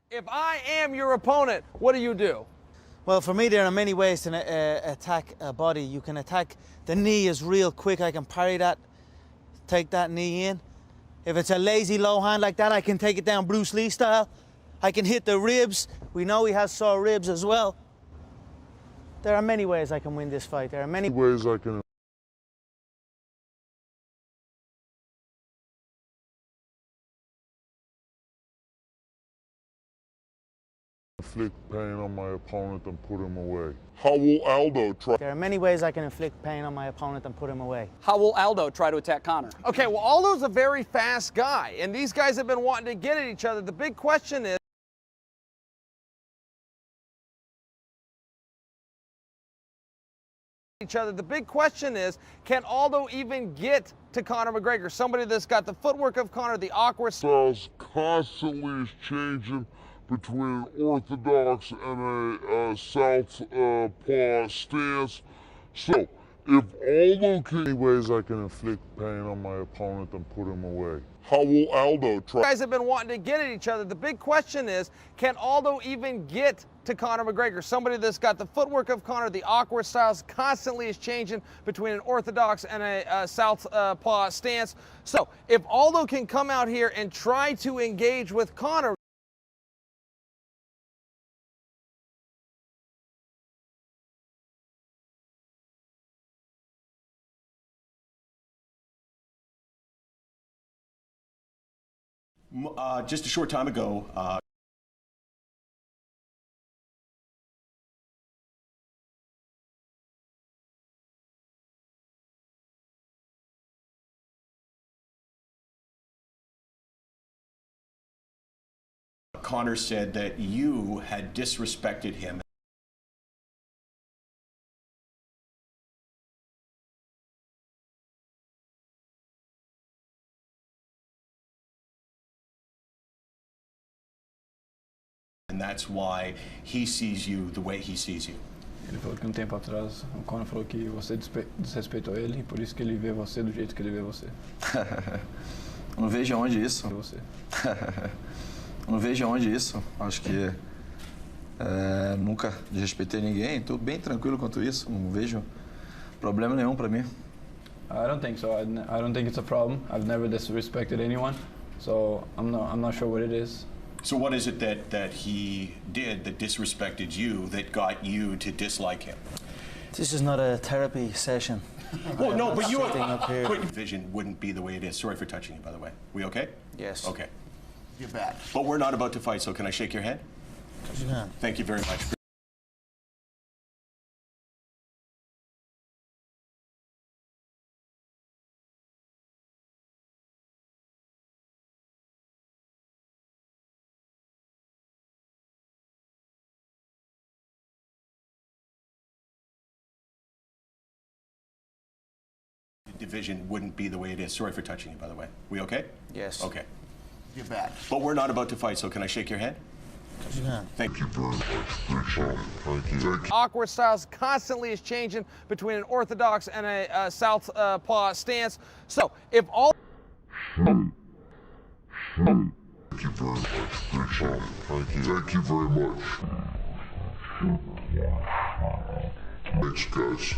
If I am your opponent, what do you do? Well, for me, there are many ways to attack a body. You can attack the knee is real quick. I can parry that, take that knee in. If it's a lazy low hand like that, I can take it down Bruce Lee style. I can hit the ribs. We know he has sore ribs as well. There are many ways I can win this fight. There are many ways I can inflict pain on my opponent and put him away. How will Aldo try? There are many ways I can inflict pain on my opponent and put him away. How will Aldo try to attack Conor? Okay, well, Aldo's a very fast guy, and these guys have been wanting to get at each other. The big question is, can Aldo even get to Conor McGregor? Somebody that's got the footwork of Conor, the awkward styles constantly is changing between an orthodox and a southpaw stance. So, if Aldo can... Many ways I can inflict pain on my opponent and put him away. How will Aldo try? Guys have been wanting to get at each other. The big question is, can Aldo even get to Conor McGregor? Somebody that's got the footwork of Conor, the awkward styles constantly is changing between an orthodox and a southpaw stance. So, if Aldo can come out here and try to engage with Conor, just a short time ago, Conor said that you had disrespected him. And that's why he sees you the way he sees you. Ele falou que um tempo atrás o Conor falou que você desrespeitou ele e por isso que ele vê você do jeito que ele vê você. Não vejo aonde isso. Você. Não vejo aonde isso. Acho que nunca desrespeitei ninguém. Estou bem tranquilo quanto isso. Não vejo problema nenhum para mim. I don't think so. I don't think it's a problem. I've never disrespected anyone, so I'm not sure what it is. So what is it that he did that disrespected you that got you to dislike him? This is not a therapy session. Well, no, but you but vision wouldn't be the way it is. Sorry for touching you, by the way. We okay? Yes. Okay. You're bad. But we're not about to fight, so can I shake your hand? Yeah. Thank you very much. Division wouldn't be the way it is. Sorry for touching you, by the way. We okay? Yes. Okay. You're bad. But we're not about to fight, so can I shake your hand? Yeah. Thank you very much. Thank you. awkward styles constantly is changing between an orthodox and a southpaw stance. So, if all... Thank you very much. Thank you very much. Thanks, guys.